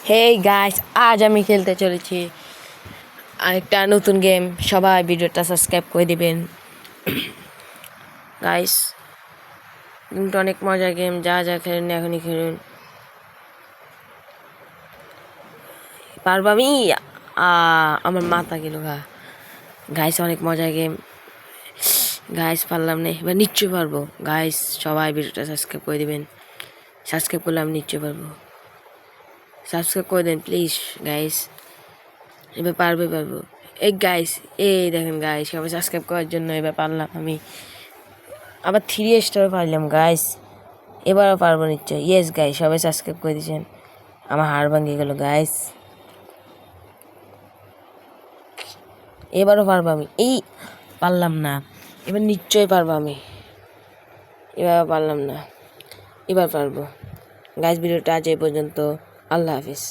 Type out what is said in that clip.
Hey guys, আজ আমি খেলতে চলেছি আরেকটা নতুন গেম। সবাই ভিডিওটা সাবস্ক্রাইব করে দিবেন গাইস। গেমটা অনেক মজার গেম, যা যা খেলেন এখনই খেলুন। পারবো আমি? আমার মাথা গেল গাইস। অনেক মজার গেম গাইস, পারলাম না, এবার নিশ্চয়ই পারবো গাইস। সবাই ভিডিওটা সাবস্ক্রাইব করে দিবেন। সাবস্ক্রাইব করলে আমি নিশ্চয়ই পারবো। সাবস্ক্রাইব করে দেন প্লিজ গাইস। এবার পারবো। এই গাইস, এই দেখেন গাইস, সবাই সাবস্ক্রাইব করার জন্য এবার পারলাম আমি। আবার 3 স্টার পারলাম গাইস। এবারও পারবো নিশ্চয়। ইয়েস গাইস, সবাই সাবস্ক্রাইব করে দিয়েছেন। আমার হাড় ভাঙিয়ে গেল গাইস। এবারও পারবো আমি। এই পারলাম না, এবার নিশ্চয়ই পারবো আমি। এবার পারলাম না, এবার পারবো গাইস। ভিডিওটা আজ এই পর্যন্ত। আল্লাহ হাফিজ।